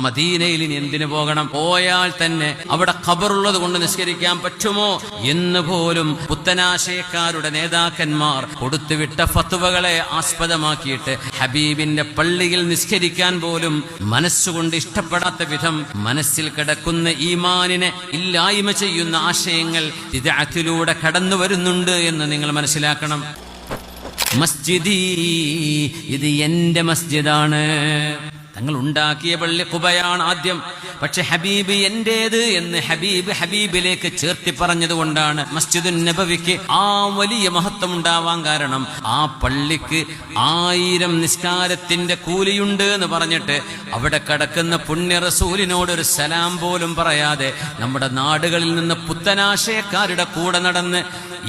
മദീനയിൽ ഇനി എന്തിനു പോകണം? പോയാൽ തന്നെ അവിടെ ഖബറുള്ളത് കൊണ്ട് നിസ്കരിക്കാൻ പറ്റുമോ എന്ന് പോലും പുത്തനാശയക്കാരുടെ നേതാക്കന്മാർ കൊടുത്തുവിട്ട ഫത്വകളെ ആസ്പദമാക്കിയിട്ട് ഹബീബിന്റെ പള്ളിയിൽ നിസ്കരിക്കാൻ പോലും മനസ്സുകൊണ്ട് ഇഷ്ടപ്പെടാത്ത വിധം മനസ്സിൽ കിടക്കുന്ന ഈമാനിനെ ഇല്ലായ്മ ചെയ്യുന്ന ആശയങ്ങൾ ബിദ്അത്തിലൂടെ കടന്നു വരുന്നുണ്ട് എന്ന് നിങ്ങൾ മനസ്സിലാക്കണം. മസ്ജിദി, ഇത് എന്റെ മസ്ജിദാണ്. തങ്ങൾ ഉണ്ടാക്കിയ പള്ളി ഖുബയാണ് ആദ്യം. പക്ഷെ ഹബീബ് എന്റേത് എന്ന് ഹബീബിലേക്ക് ചേർത്തി പറഞ്ഞതുകൊണ്ടാണ് മസ്ജിദുൻ നബവിക്ക് ആ വലിയ മഹത്വം ഉണ്ടാവാൻ കാരണം. ആ പള്ളിക്ക് 1000 നിസ്കാരത്തിന്റെ കൂലിയുണ്ട് എന്ന് പറഞ്ഞിട്ട് അവിടെ കിടക്കുന്ന പുണ്യ റസൂലിനോട് ഒരു സലാം പോലും പറയാതെ നമ്മുടെ നാടുകളിൽ നിന്ന് പുത്തനാശയക്കാരുടെ കൂടെ നടന്ന്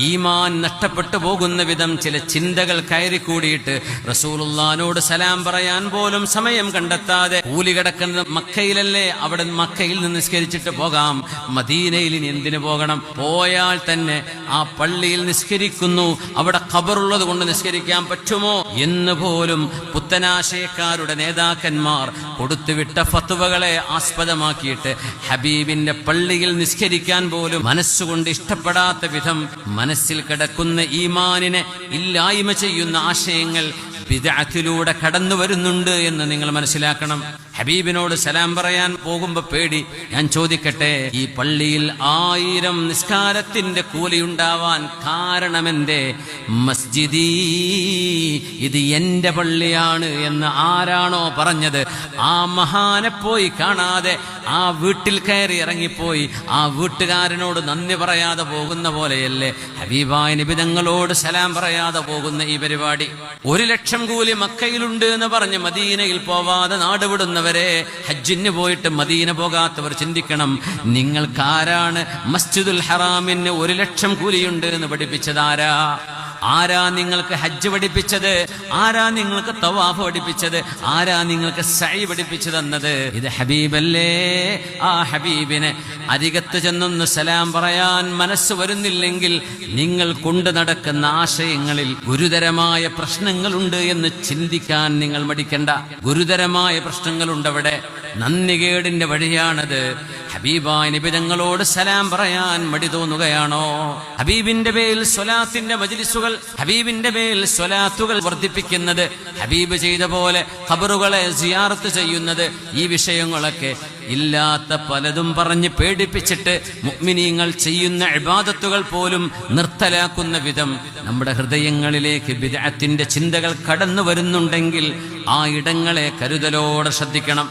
ഈമാൻ നഷ്ടപ്പെട്ടു പോകുന്ന വിധം ചില ചിന്തകൾ കയറിക്കൂടിയിട്ട് റസൂലുള്ളാഹിനോട് സലാം പറയാൻ പോലും സമയം കണ്ടെത്താതെ കൂലി കിടക്കുന്നത് മക്കയിലല്ലേ, അവിടെ മക്കയിൽ നിന്ന് നിസ്കരിച്ചിട്ട് പോകാം, മദീനയിൽ ഇനി എന്തിനു പോകണം? പോയാൽ തന്നെ ആ പള്ളിയിൽ നിസ്കരിക്കുന്നു, അവിടെ ഖബറുള്ളത് കൊണ്ട് നിസ്കരിക്കാൻ പറ്റുമോ എന്ന് പോലും പുത്തനാശയക്കാരുടെ നേതാക്കന്മാർ കൊടുത്തുവിട്ട ഫത്വകളെ ആസ്പദമാക്കിയിട്ട് ഹബീബിന്റെ പള്ളിയിൽ നിസ്കരിക്കാൻ പോലും മനസ്സുകൊണ്ട് ഇഷ്ടപ്പെടാത്ത വിധം മനസ്സിൽ കിടക്കുന്ന ഈമാനിനെ ഇല്ലായ്മ ചെയ്യുന്ന ആശയങ്ങൾ ബിദ്അത്തിലൂടെ കടന്നു വരുന്നുണ്ട് എന്ന് നിങ്ങൾ മനസ്സിലാക്കണം. ഹബീബിനോട് സലാം പറയാൻ പോകുമ്പോ പേടി. ഞാൻ ചോദിക്കട്ടെ, ഈ പള്ളിയിൽ 1000 നിസ്കാരത്തിന്റെ കൂലി ഉണ്ടാവാൻ കാരണമെന്റെ മസ്ജിദി, ഇത് എന്റെ പള്ളിയാണ് എന്ന് ആരാണോ പറഞ്ഞത് ആ മഹാനെ പോയി കാണാതെ ആ വീട്ടിൽ കയറി ഇറങ്ങിപ്പോയി ആ വീട്ടുകാരനോട് നന്ദി പറയാതെ പോകുന്ന പോലെയല്ലേ ഹബീബായ നബി തങ്ങളോട് സലാം പറയാതെ പോകുന്ന ഈ പരിപാടി. 1,00,000 കൂലി മക്കയിലുണ്ട് എന്ന് പറഞ്ഞ് മദീനയിൽ പോവാതെ നാടുവിടുന്നവരെ, ഹജ്ജിന് പോയിട്ട് മദീന പോകാത്തവർ ചിന്തിക്കണം, നിങ്ങൾക്കാരാണ് മസ്ജിദുൽ ഹറാമിന് 1,00,000 കൂലിയുണ്ട് എന്ന് പഠിപ്പിച്ചത്? ആരാ നിങ്ങൾക്ക് ഹജ്ജ് പഠിപ്പിച്ചത്? ആരാ നിങ്ങൾക്ക് തവാഫ് പഠിപ്പിച്ചത്? ആരാ നിങ്ങൾക്ക് സഅയ് പഠിപ്പിച്ചു തന്നത്? ഇത് ഹബീബല്ലേ. ആ ഹബീബിനെ അരികത്ത് ചെന്നൊന്ന് സലാം പറയാൻ മനസ്സ് വരുന്നില്ലെങ്കിൽ നിങ്ങൾ കൊണ്ടു നടക്കുന്ന ആശയങ്ങളിൽ ഗുരുതരമായ പ്രശ്നങ്ങളുണ്ട് എന്ന് ചിന്തിക്കാൻ നിങ്ങൾ മടിക്കണ്ട. ഗുരുതരമായ പ്രശ്നങ്ങളുണ്ടവിടെ. നന്ദികേടിന്റെ വഴിയാണത്. ഹബീബായ നബി തങ്ങളോട് സലാം പറയാൻ മടി തോന്നുകയാണോ? ഹബീബിന്റെ പേരിൽ സ്വലാത്തിന്റെ മജ്ലിസുകൾ, ഹബീബിന്റെ പേരിൽ സ്വലാത്തുകൾ വർദ്ധിപ്പിക്കുന്നത്, ഹബീബ് ചെയ്ത പോലെ ഖബറുകളെ സിയാറത്ത് ചെയ്യുന്നത്, ഈ വിഷയങ്ങളൊക്കെ ഇല്ലാത്ത പലതും പറഞ്ഞ് പേടിപ്പിച്ചിട്ട് മുഅ്മിനീങ്ങൾ ചെയ്യുന്ന ഇബാദത്തുകൾ പോലും നിർത്തലാക്കുന്ന വിധം നമ്മുടെ ഹൃദയങ്ങളിലേക്ക് ബിദ്അത്തിന്റെ ചിന്തകൾ കടന്നു വരുന്നുണ്ടെങ്കിൽ ആ ഇടങ്ങളെ കരുതലോടെ ശ്രദ്ധിക്കണം.